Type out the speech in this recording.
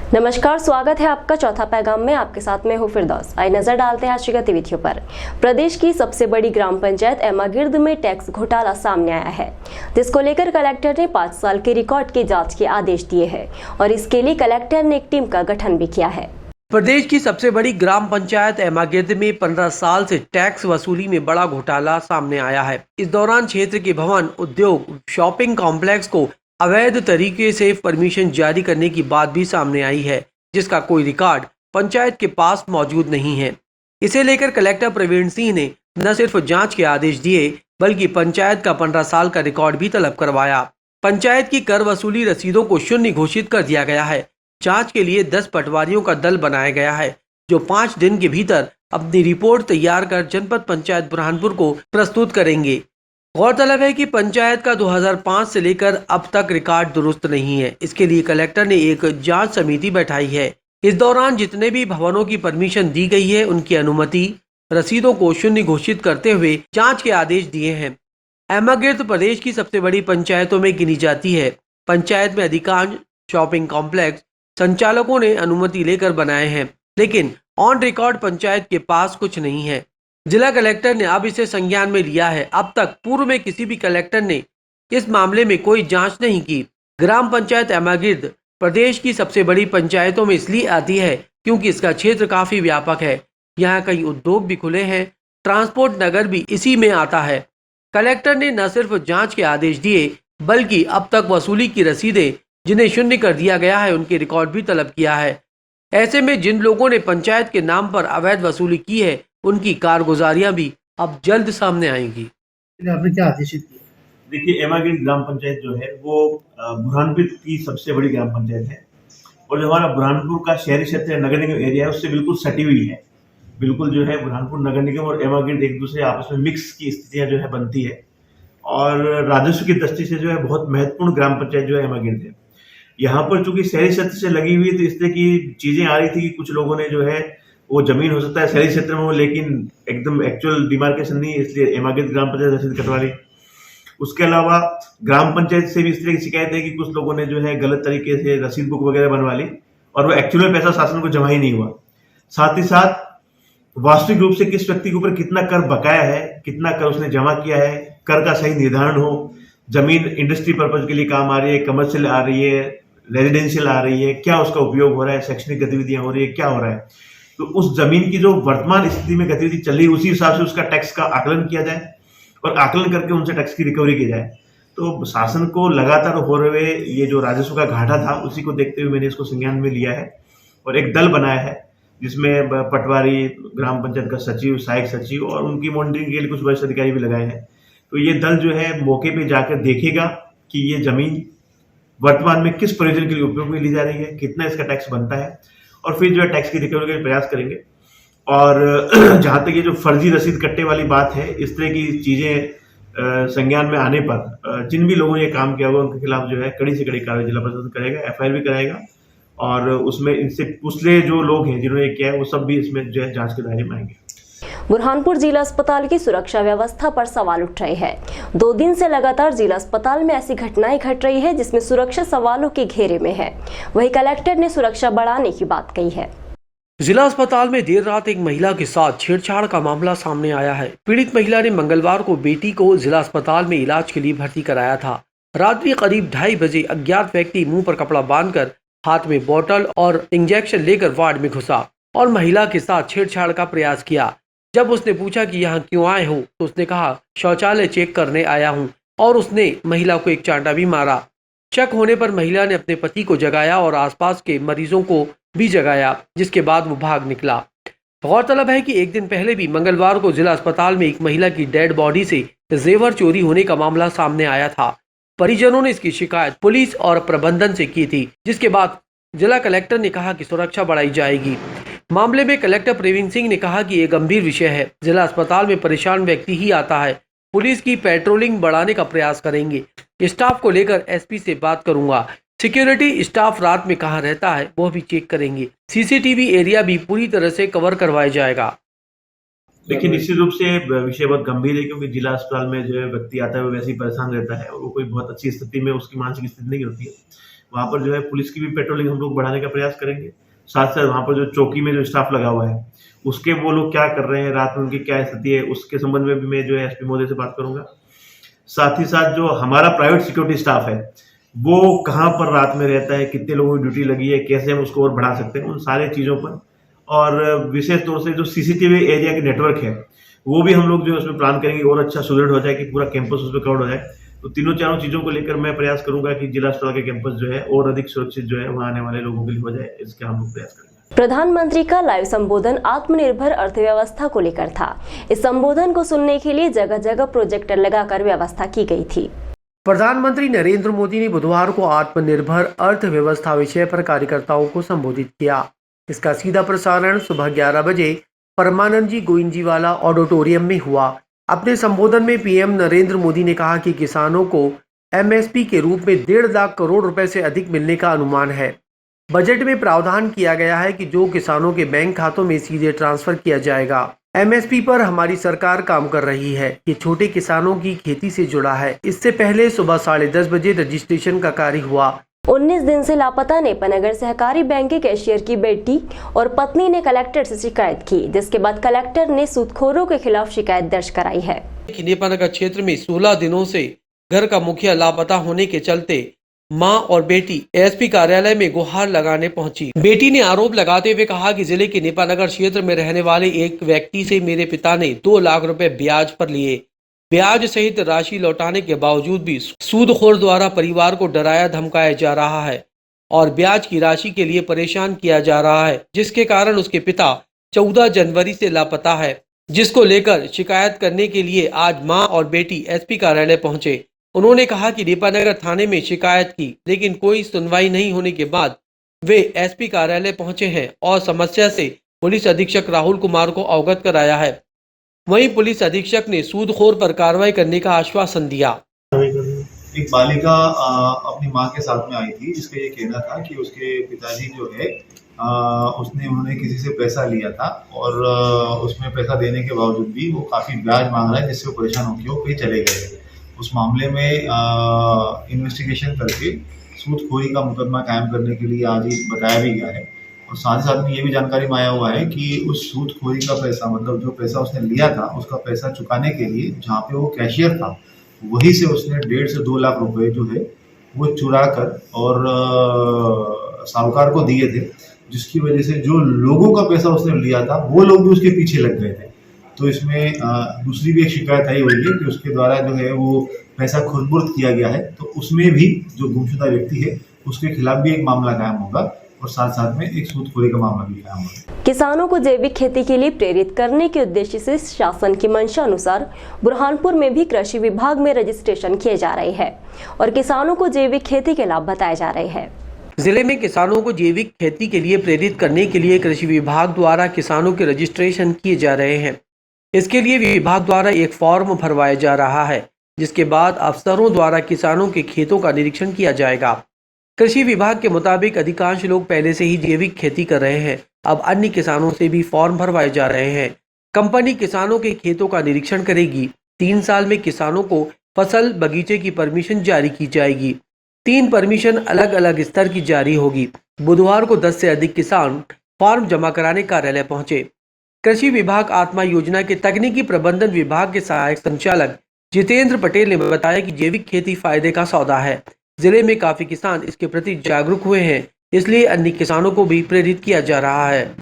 नमस्कार, स्वागत है आपका चौथा पैगाम में। आपके साथ में हूँ फिरदौस। आइए नजर डालते हैं आज की गतिविधियों पर। प्रदेश की सबसे बड़ी ग्राम पंचायत एमागिर्द में टैक्स घोटाला सामने आया है, जिसको लेकर कलेक्टर ने 5 साल के रिकॉर्ड की जांच के आदेश दिए हैं और इसके लिए कलेक्टर ने एक टीम का गठन भी किया है। प्रदेश की सबसे बड़ी ग्राम पंचायत एमागिर्द में 15 साल से टैक्स वसूली में बड़ा घोटाला सामने आया है। इस दौरान क्षेत्र के भवन, उद्योग, शॉपिंग कॉम्प्लेक्स को अवैध तरीके से परमिशन जारी करने की बात भी सामने आई है, जिसका कोई रिकॉर्ड पंचायत के पास मौजूद नहीं है। इसे लेकर कलेक्टर प्रवीण सिंह ने न सिर्फ जांच के आदेश दिए, बल्कि पंचायत का 15 साल का रिकॉर्ड भी तलब करवाया। पंचायत की कर वसूली रसीदों को शून्य घोषित कर दिया गया है। जांच के लिए 10 पटवारियों का दल बनाया गया है, जो 5 दिन के भीतर अपनी रिपोर्ट तैयार कर जनपद पंचायत बुरहानपुर को प्रस्तुत करेंगे। गौरतलब है कि पंचायत का 2005 से लेकर अब तक रिकॉर्ड दुरुस्त नहीं है। इसके लिए कलेक्टर ने एक जांच समिति बैठाई है। इस दौरान जितने भी भवनों की परमिशन दी गई है, उनकी अनुमति रसीदों को शून्य घोषित करते हुए जांच के आदेश दिए हैं। एमागिर्द प्रदेश की सबसे बड़ी पंचायतों में गिनी जाती है। पंचायत में अधिकांश शॉपिंग कॉम्प्लेक्स संचालकों ने अनुमति लेकर बनाए हैं, लेकिन ऑन रिकॉर्ड पंचायत के पास कुछ नहीं है। जिला कलेक्टर ने अब इसे संज्ञान में लिया है। अब तक पूर्व में किसी भी कलेक्टर ने इस मामले में कोई जांच नहीं की। ग्राम पंचायत एमागिर्द प्रदेश की सबसे बड़ी पंचायतों में इसलिए आती है क्योंकि इसका क्षेत्र काफी व्यापक है। यहाँ कई उद्योग भी खुले हैं, ट्रांसपोर्ट नगर भी इसी में आता है। कलेक्टर ने न सिर्फ जांच के आदेश दिए, बल्कि अब तक वसूली की रसीदें जिन्हें शून्य कर दिया गया है, उनके रिकॉर्ड भी तलब किया है। ऐसे में जिन लोगों ने पंचायत के नाम पर अवैध वसूली की है, उनकी कारगुजारियां भी अब जल्द सामने आएंगी। आपने क्या आदेशित किया? देखिए, एमागिर्द ग्राम पंचायत जो है वो बुरहानपुर की सबसे बड़ी ग्राम पंचायत है और जो हमारा बुरहानपुर का शहरी क्षेत्र नगर निगम एरिया है, उससे बिल्कुल सटी हुई है। बिल्कुल जो है बुरहानपुर नगर निगम और एमागिर्द एक दूसरे आपस में मिक्स की स्थितियां जो है बनती है और राजस्व की दृष्टि से जो है बहुत महत्वपूर्ण ग्राम पंचायत जो है एमागिर्द है। यहाँ पर चूंकि शहरी क्षेत्र से लगी हुई है, तो इस तरह की चीजें आ रही थी कि कुछ लोगों ने जो है वो जमीन हो सकता है शहरी क्षेत्र में हो, लेकिन एकदम एक्चुअल डिमार्केशन नहीं है, इसलिए एमागिर्द ग्राम पंचायत रसीद कटवा ली। उसके अलावा ग्राम पंचायत से भी इस तरह की शिकायत है कि कुछ लोगों ने जो है गलत तरीके से रसीद बुक वगैरह बनवा ली और वो एक्चुअल में पैसा शासन को जमा ही नहीं हुआ। साथ ही साथ वास्तविक रूप से किस व्यक्ति के ऊपर कितना कर बकाया है, कितना कर उसने जमा किया है, कर का सही निर्धारण हो, जमीन इंडस्ट्री पर्पज के लिए काम आ रही है, कमर्शियल आ रही है, रेजिडेंशियल आ रही है, क्या उसका उपयोग हो रहा है, शैक्षणिक गतिविधियां हो रही है, क्या हो रहा है। तो उस जमीन की जो वर्तमान स्थिति में गतिविधि चल रही है, उसी हिसाब से उसका टैक्स का आकलन किया जाए और आकलन करके उनसे टैक्स की रिकवरी की जाए। तो शासन को लगातार हो रहे ये जो राजस्व का घाटा था, उसी को देखते हुए मैंने इसको संज्ञान में लिया है और एक दल बनाया है, जिसमें पटवारी, ग्राम पंचायत का सचिव, सहायक सचिव और उनकी मॉनिटरिंग के लिए कुछ वरिष्ठ अधिकारी भी लगाए हैं। तो ये दल जो है मौके पे जाकर देखेगा कि ये जमीन वर्तमान में किस प्रयोजन के लिए उपयोग में ली जा रही है, कितना इसका टैक्स बनता है और फिर जो है टैक्स की रिकवरी का प्रयास करेंगे। और जहां तक ये जो फर्जी रसीद कट्टे वाली बात है, इस तरह की चीजें संज्ञान में आने पर जिन भी लोगों ने ये काम किया हुआ उनके खिलाफ जो है कड़ी से कड़ी कार्रवाई जिला प्रशासन करेगा, एफआईआर भी कराएगा और उसमें इनसे पिछले जो लोग हैं जिन्होंने किया है वो सब भी इसमें जो है जांच के दायरे में आएंगे। बुरहानपुर जिला अस्पताल की सुरक्षा व्यवस्था पर सवाल उठ रहे हैं। 2 दिन से लगातार जिला अस्पताल में ऐसी घटनाएं घट रही है जिसमें सुरक्षा सवालों के घेरे में है। वहीं कलेक्टर ने सुरक्षा बढ़ाने की बात कही है। जिला अस्पताल में देर रात एक महिला के साथ छेड़छाड़ का मामला सामने आया है। पीड़ित महिला ने मंगलवार को बेटी को जिला अस्पताल में इलाज के लिए भर्ती कराया था। रात्रि करीब 2:30 बजे अज्ञात व्यक्ति मुंह पर कपड़ा बांधकर हाथ में बोतल और इंजेक्शन लेकर वार्ड में घुसा और महिला के साथ छेड़छाड़ का प्रयास किया। जब उसने पूछा कि यहाँ क्यों आए हो, तो उसने कहा शौचालय चेक करने आया हूँ और उसने महिला को एक चांटा भी मारा। शक होने पर महिला ने अपने पति को जगाया और आसपास के मरीजों को भी जगाया, जिसके बाद वो भाग निकला। गौरतलब है कि एक दिन पहले भी मंगलवार को जिला अस्पताल में एक महिला की डेड बॉडी से जेवर चोरी होने का मामला सामने आया था। परिजनों ने इसकी शिकायत पुलिस और प्रबंधन से की थी, जिसके बाद जिला कलेक्टर ने कहा कि सुरक्षा बढ़ाई जाएगी। मामले में कलेक्टर प्रवीण सिंह ने कहा कि यह गंभीर विषय है। जिला अस्पताल में परेशान व्यक्ति ही आता है। पुलिस की पेट्रोलिंग बढ़ाने का प्रयास करेंगे। स्टाफ को लेकर एसपी से बात करूंगा। सिक्योरिटी स्टाफ रात में कहाँ रहता है वो भी चेक करेंगे। सीसीटीवी एरिया भी पूरी तरह से कवर करवाया जाएगा। देखिए, निश्चित रूप से विषय बहुत गंभीर है क्योंकि जिला अस्पताल में जो है व्यक्ति आता है वो वैसे ही परेशान रहता है और वो कोई बहुत अच्छी स्थिति में उसकी मानसिक स्थिति नहीं होती है। वहाँ पर जो है पुलिस की भी पेट्रोलिंग हम लोग बढ़ाने का प्रयास करेंगे। साथ साथ वहाँ पर जो चौकी में जो स्टाफ लगा हुआ है उसके वो लोग क्या कर रहे हैं, रात में उनकी क्या स्थिति है, उसके संबंध में भी मैं जो है एसपी महोदय से बात करूंगा। साथ ही साथ जो हमारा प्राइवेट सिक्योरिटी स्टाफ है वो कहाँ पर रात में रहता है, कितने लोगों की ड्यूटी लगी है, कैसे हम उसको और बढ़ा सकते हैं, उन सारे चीज़ों पर। और विशेष तौर से जो सीसीटीवी एरिया के नेटवर्क है वो भी हम लोग जो है उसमें प्लान करेंगे और अच्छा सुदृढ़ हो जाए कि पूरा कैंपस उसमें कवर हो जाए। तो तीनों चारों चीज़ों को लेकर मैं प्रयास करूंगा कि जिला अस्पताल के कैंपस जो है और अधिक सुरक्षित जो है वहाँ आने वाले लोगों के लिए हो जाए, इसका हम लोग प्रयास करेंगे। प्रधानमंत्री का लाइव संबोधन आत्मनिर्भर अर्थव्यवस्था को लेकर था। इस संबोधन को सुनने के लिए जगह जगह प्रोजेक्टर लगाकर व्यवस्था की गई थी। प्रधानमंत्री नरेंद्र मोदी ने बुधवार को आत्मनिर्भर अर्थव्यवस्था विषय पर कार्यकर्ताओं को संबोधित किया। इसका सीधा प्रसारण सुबह 11 बजे परमानंद जी गोइंजीवाला ऑडिटोरियम में हुआ। अपने संबोधन में पीएम नरेंद्र मोदी ने कहा कि किसानों को एमएसपी के रूप में 1.5 लाख करोड़ रुपए से अधिक मिलने का अनुमान है। बजट में प्रावधान किया गया है कि जो किसानों के बैंक खातों में सीधे ट्रांसफर किया जाएगा। एमएसपी पर हमारी सरकार काम कर रही है। ये छोटे किसानों की खेती से जुड़ा है। इससे पहले सुबह 10:30 बजे रजिस्ट्रेशन का कार्य हुआ। 19 दिन से लापता नेपानगर सहकारी बैंक के कैशियर की बेटी और पत्नी ने कलेक्टर से शिकायत की, जिसके बाद कलेक्टर ने सूदखोरों के खिलाफ शिकायत दर्ज कराई है। नेपानगर क्षेत्र में 16 दिनों से घर का मुखिया लापता होने के चलते मां और बेटी एसपी कार्यालय में गुहार लगाने पहुंची। बेटी ने आरोप लगाते हुए कहा कि जिले के नेपानगर क्षेत्र में रहने वाले एक व्यक्ति से मेरे पिता ने 2 लाख रुपए ब्याज पर लिए। ब्याज सहित राशि लौटाने के बावजूद भी सूदखोर द्वारा परिवार को डराया धमकाया जा रहा है और ब्याज की राशि के लिए परेशान किया जा रहा है, जिसके कारण उसके पिता 14 जनवरी से लापता है, जिसको लेकर शिकायत करने के लिए आज मां और बेटी एसपी कार्यालय पहुंचे। उन्होंने कहा कि नेपानगर थाने में शिकायत की, लेकिन कोई सुनवाई नहीं होने के बाद वे एसपी कार्यालय पहुंचे हैं और समस्या से पुलिस अधीक्षक राहुल कुमार को अवगत कराया है। वहीं पुलिस अधीक्षक ने सूदखोर पर कार्रवाई करने का आश्वासन दिया। एक बालिका अपनी मां के साथ में आई थी, जिसका ये कहना था कि उसके पिताजी जो है उन्होंने किसी से पैसा लिया था और उसमें पैसा देने के बावजूद भी वो काफ़ी ब्याज मांग रहा है, जिससे वो परेशान होकर वो कहीं चले गए। उस मामले में इन्वेस्टिगेशन करके सूदखोरी का मुकदमा कायम करने के लिए आज ही बताया भी गया है। और साथ ही साथ में ये भी जानकारी में आया हुआ है कि उस सूदखोरी का पैसा, मतलब जो पैसा उसने लिया था, उसका पैसा चुकाने के लिए जहाँ पे वो कैशियर था वहीं से उसने 1.5 से 2 लाख रुपए जो है वो चुरा कर और साहूकार को दिए थे, जिसकी वजह से जो लोगों का पैसा उसने लिया था वो लोग भी उसके पीछे लग गए थे। तो इसमें दूसरी भी एक शिकायत आई हुई है कि उसके द्वारा जो है वो पैसा खुर्द-बुर्द किया गया है। तो उसमें भी जो गुमशुदा व्यक्ति है उसके खिलाफ भी एक मामला कायम होगा और साथ साथ में एक सूदखोरी का मामला भी कायम होगा। किसानों को जैविक खेती के लिए प्रेरित करने के उद्देश्य से शासन की मंशा अनुसार बुरहानपुर में भी कृषि विभाग में रजिस्ट्रेशन किए जा रहे हैं और किसानों को जैविक खेती के लाभ बताए जा रहे हैं। जिले में किसानों को जैविक खेती के लिए प्रेरित करने के लिए कृषि विभाग द्वारा किसानों के रजिस्ट्रेशन किए जा रहे हैं। इसके लिए विभाग द्वारा एक फॉर्म भरवाया जा रहा है, जिसके बाद अफसरों द्वारा किसानों के खेतों का निरीक्षण किया जाएगा। कृषि विभाग के मुताबिक अधिकांश लोग पहले से ही जैविक खेती कर रहे हैं। अब अन्य किसानों से भी फॉर्म भरवाए जा रहे हैं। कंपनी किसानों के खेतों का निरीक्षण करेगी। 3 साल में किसानों को फसल बगीचे की परमिशन जारी की जाएगी। 3 परमिशन अलग अलग स्तर की जारी होगी। बुधवार को 10 से अधिक किसान फॉर्म जमा कराने कार्यालय पहुंचे। कृषि विभाग आत्मा योजना के तकनीकी प्रबंधन विभाग के सहायक संचालक जितेंद्र पटेल ने बताया कि जैविक खेती फायदे का सौदा है। जिले में काफी किसान इसके प्रति जागरूक हुए हैं, इसलिए अन्य किसानों को भी प्रेरित किया जा रहा है।